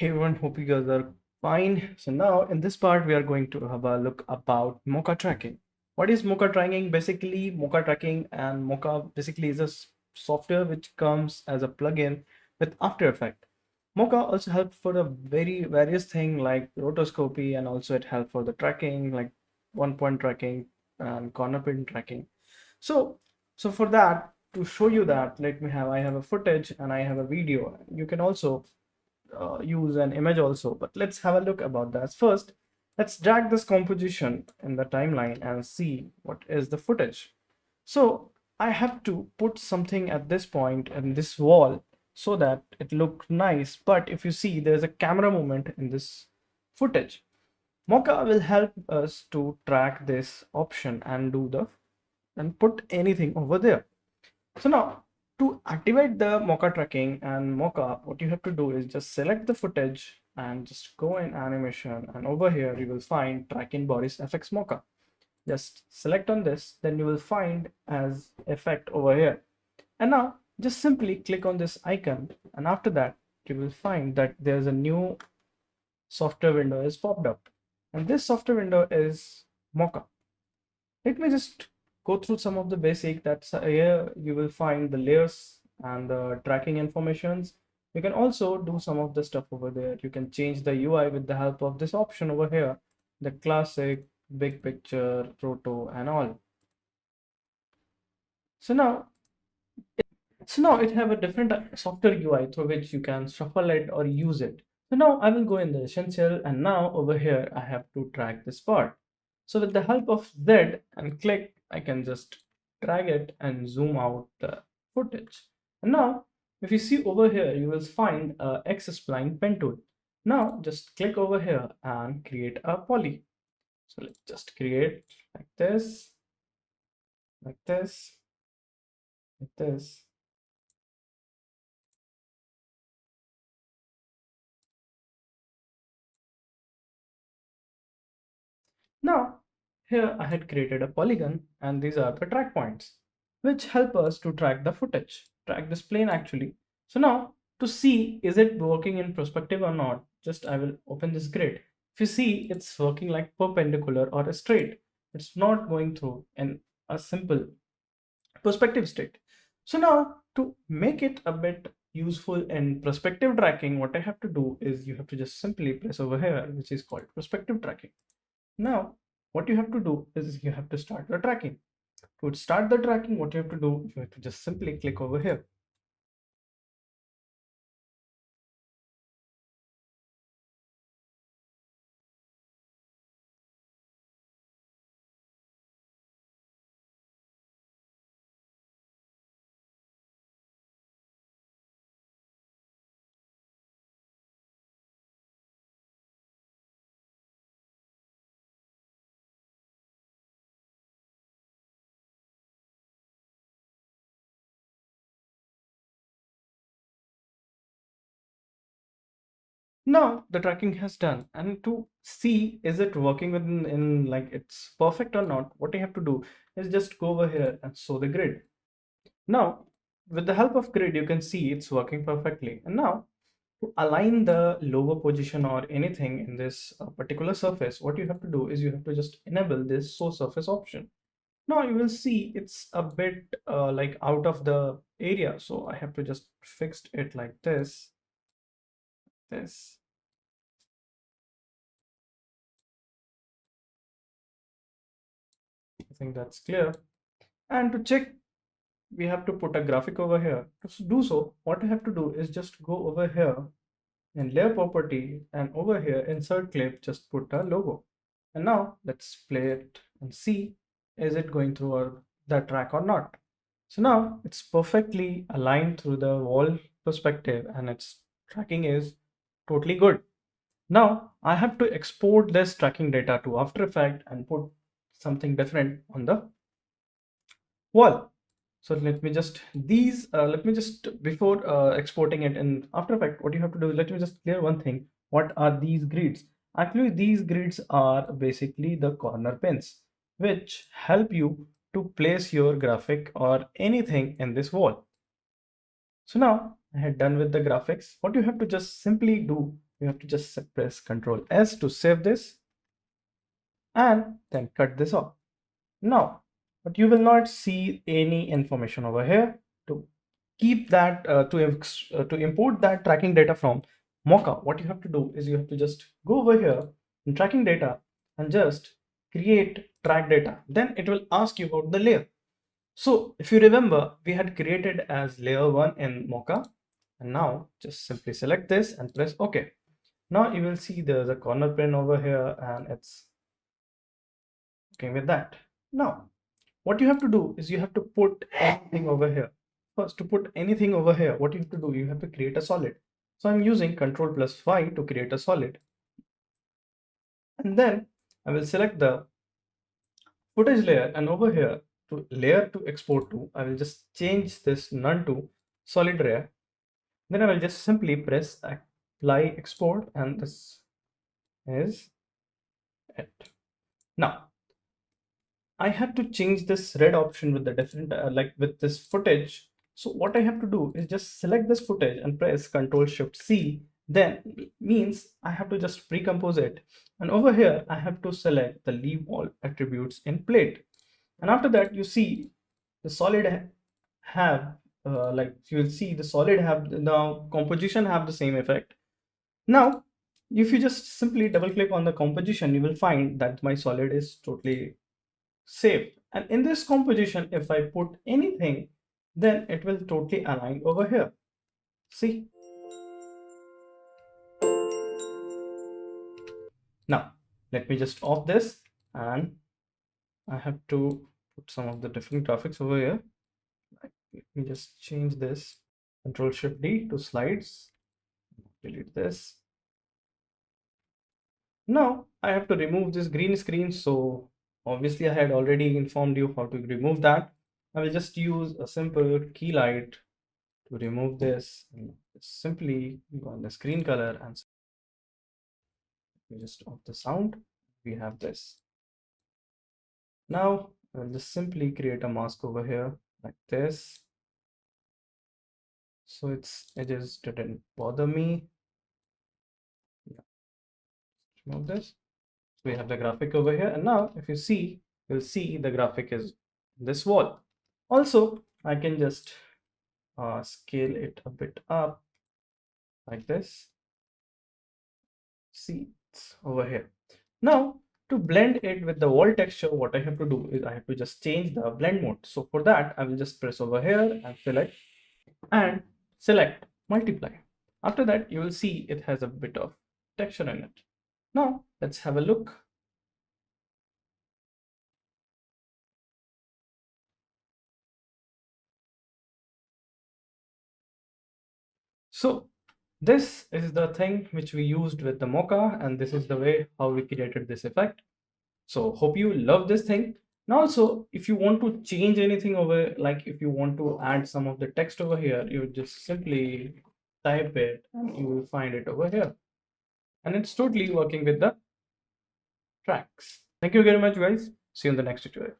Hey everyone, hope you guys are fine. So now in this part, we are going to have a look about Mocha tracking. What is Mocha tracking? Basically, Mocha tracking and Mocha basically is a software which comes as a plugin with After Effects. Mocha also helps for a very various thing like rotoscopy, and also it helps for the tracking like one point tracking and corner pin tracking. So, so for that, to show you that, I have a footage and I have a video. You can also use an image also, but let's have a look about that. First, let's drag this composition in the timeline and see what is the footage. So I have to put something at this point in this wall so that it look nice. But if you see, there's a camera movement in this footage. Mocha will help us to track this option and and put anything over there. So now to activate the Mocha tracking and Mocha, what you have to do is just select the footage and just go in animation, and over here you will find tracking bodies FX Mocha. Just select on this, then you will find as effect over here. And now just simply click on this icon, and after that you will find that there's a new software window is popped up. And this software window is Mocha. Let me just go through some of the basic. That's here you will find the layers and the tracking informations. You can also do some of the stuff over there. You can change the UI with the help of this option over here, the classic, big picture, proto, and all. So now, it have a different software UI through which you can shuffle it or use it. So now I will go in the essential, and now over here I have to track this part. So with the help of Z and click, I can just drag it and zoom out the footage. And now if you see over here, you will find a X spline pen tool. Now just click over here and create a poly. So let's just create like this, like this, like this. Now, here I had created a polygon, and these are the track points, which help us to track the footage, track this plane actually. So now, to see is it working in perspective or not, just I will open this grid. If you see, it's working like perpendicular or a straight. It's not going through in a simple perspective state. So now, to make it a bit useful in perspective tracking, what I have to do is you have to just simply press over here, which is called perspective tracking. Now, what you have to do is you have to start the tracking. To start the tracking, what you have to do, you have to just simply click over here. Now the tracking has done, and to see is it working within in like it's perfect or not, what you have to do is just go over here and show the grid. Now, with the help of grid, you can see it's working perfectly. And now to align the logo position or anything in this particular surface, what you have to do is you have to just enable this show surface option. Now you will see it's a bit like out of the area. So I have to just fix it like this. I think that's clear. And to check, we have to put a graphic over here. To do so, what I have to do is just go over here in layer property, and over here insert clip, just put a logo. And now let's play it and see is it going through the track or not. So now it's perfectly aligned through the wall perspective, and its tracking is totally good. Now I have to export this tracking data to After Effects and put something different on the wall. So let me just before exporting it in After Effects, what you have to do, let me just clear one thing. What are these grids? Actually, these grids are basically the corner pins, which help you to place your graphic or anything in this wall. So now I had done with the graphics. What you have to just simply do you have to just press Control S to save this and then cut this off. Now, but you will not see any information over here. To keep that, to import that tracking data from Mocha, what you have to do is you have to just go over here in tracking data and just create track data. Then it will ask you about the layer. So if you remember, we had created as layer 1 in Mocha, and now just simply select this and press OK. Now you will see there's a corner pin over here and it's okay with that. Now, what you have to do is you have to put anything over here. First, to put anything over here, what you have to do, you have to create a solid. So I'm using Control plus 5 to create a solid. And then I will select the footage layer, and over here to layer to export to, I will just change this none to solid layer. Then I will just simply press apply export, and this is it. Now I have to change this red option with the different like with this footage. So what I have to do is just select this footage and press Ctrl Shift C. Then means I have to just pre-compose it. And over here, I have to select the leave all attributes in plate. And after that, you see the solid have like you will see the solid have the composition have the same effect. Now, if you just simply double click on the composition, you will find that my solid is totally saved. And in this composition, if I put anything, then it will totally align over here. See? Now, let me just off this, and I have to put some of the different graphics over here. Let me just change this. Control Shift D to slides. Delete this. Now I have to remove this green screen. So obviously I had already informed you how to remove that. I will just use a simple key light to remove this. And simply go on the screen color and we just off the sound. We have this. Now I'll just simply create a mask over here like this. So its edges didn't bother me. Yeah. Remove this. We have the graphic over here, and now if you see, you'll see the graphic is this wall. Also, I can just scale it a bit up like this. See, it's over here. Now, to blend it with the wall texture, what I have to do is I have to just change the blend mode. So for that, I will just press over here and select multiply. After that, you will see it has a bit of texture in it. Now, let's have a look. So this is the thing which we used with the Mocha, and this is the way how we created this effect. So hope you love this thing. Now also, if you want to change anything over, like if you want to add some of the text over here, you just simply type it and you will find it over here. And it's totally working with the tracks. Thank you very much, guys. See you in the next tutorial.